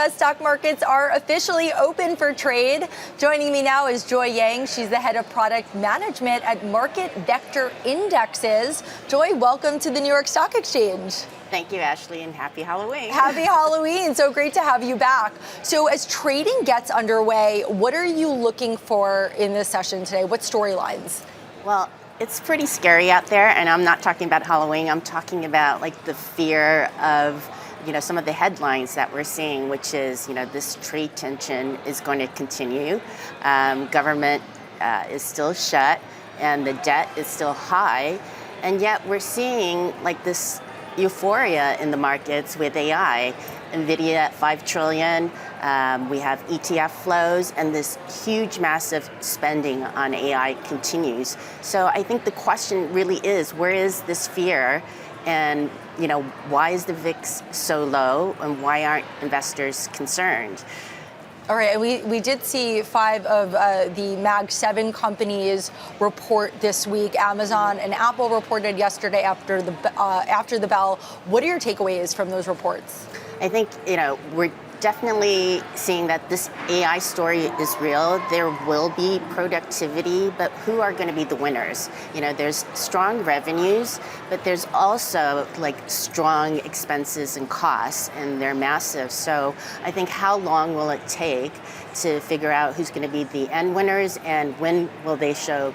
U.S. stock markets are officially open for trade. Joining me now is Joy Yang. She's the head of product management at Market Vector Indexes. Joy, welcome to the New York Stock Exchange. Thank you, Ashley, and happy Halloween. Happy Halloween. So great to have you back. So as trading gets underway, what are you looking for in this session today? What storylines? Well, it's pretty scary out there, and I'm not talking about Halloween. I'm talking about like the fear of some of the headlines that we're seeing, which is this trade tension is going to continue. Government is still shut, and the debt is still high, and yet we're seeing like this euphoria in the markets with AI. NVIDIA at $5 trillion, we have ETF flows, and this huge, massive spending on AI continues. So I think the question really is, where is this fear? And why is the VIX so low, and why aren't investors concerned? All right, and we did see 5 of the Mag 7 companies report this week. Amazon and Apple reported yesterday after the bell. What are your takeaways from those reports? I think we're definitely seeing that this AI story is real. There will be productivity, but who are going to be the winners? There's strong revenues, but there's also like strong expenses and costs, and they're massive. So I think how long will it take to figure out who's going to be the end winners, and when will they show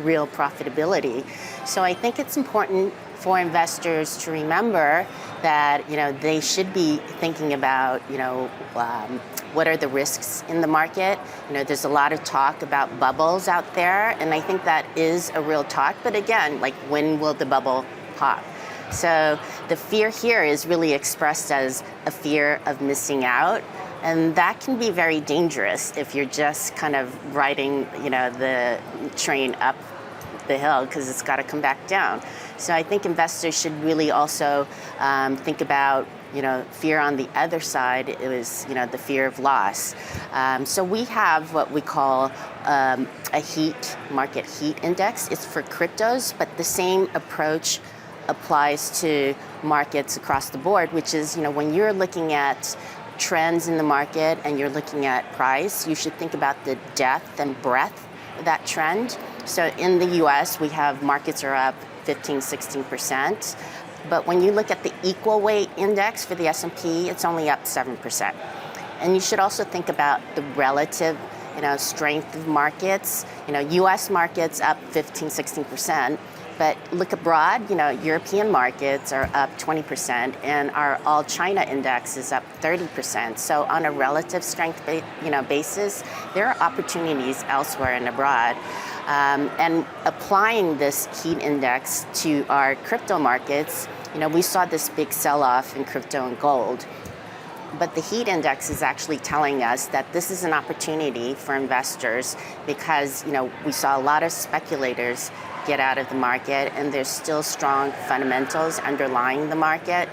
real profitability? So I think it's important for investors to remember that they should be thinking about what are the risks in the market. There's a lot of talk about bubbles out there, and I think that is a real talk. But again, like, when will the bubble pop? So the fear here is really expressed as a fear of missing out, and that can be very dangerous if you're just kind of riding the train up the hill, because it's got to come back down. So I think investors should really also think about fear on the other side. It was the fear of loss. So we have what we call a market heat index. It's for cryptos, but the same approach applies to markets across the board, which is when you're looking at trends in the market and you're looking at price, you should think about the depth and breadth of that trend. So in the US, we have markets are up 15-16%. But when you look at the equal weight index for the S&P, it's only up 7%. And you should also think about the relative strength of markets. US markets up 15-16%. But look abroad, European markets are up 20%, and our all China index is up 30%. So on a relative strength basis, there are opportunities elsewhere and abroad. And applying this heat index to our crypto markets, we saw this big sell-off in crypto and gold. But the heat index is actually telling us that this is an opportunity for investors, because we saw a lot of speculators get out of the market, and there's still strong fundamentals underlying the market.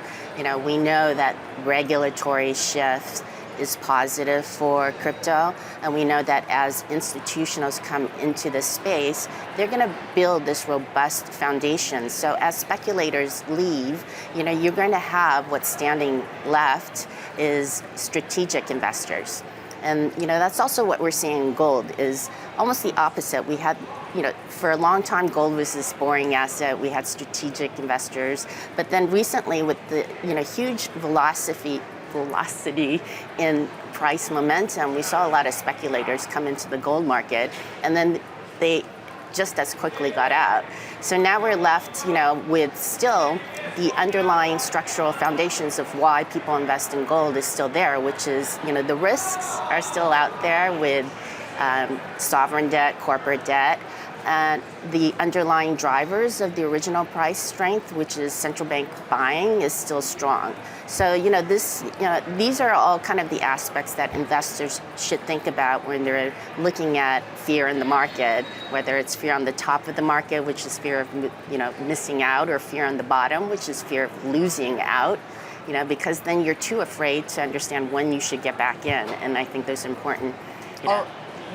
We know that regulatory shift is positive for crypto, and we know that as institutionals come into this space, they're going to build this robust foundation. So as speculators leave, you're going to have what's standing left is strategic investors. And that's also what we're seeing in gold, is almost the opposite. We had, for a long time, gold was this boring asset. We had strategic investors, but then recently, with the huge velocity in price momentum, we saw a lot of speculators come into the gold market, and then they just as quickly got out. So now we're left, with still the underlying structural foundations of why people invest in gold is still there, which is, the risks are still out there with sovereign debt, corporate debt, and the underlying drivers of the original price strength, which is central bank buying, is still strong. So, these are all kind of the aspects that investors should think about when they're looking at fear in the market, whether it's fear on the top of the market, which is fear of, missing out, or fear on the bottom, which is fear of losing out, because then you're too afraid to understand when you should get back in. And I think those are important,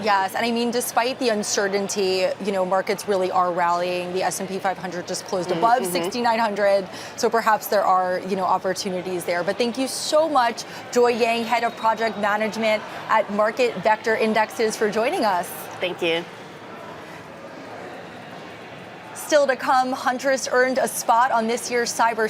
Yes, and I mean, despite the uncertainty, markets really are rallying. The S&P 500 just closed above 6,900, so perhaps there are, opportunities there. But thank you so much, Joy Yang, Head of Project Management at Market Vector Indexes, for joining us. Thank you. Still to come, Huntress earned a spot on this year's Cyber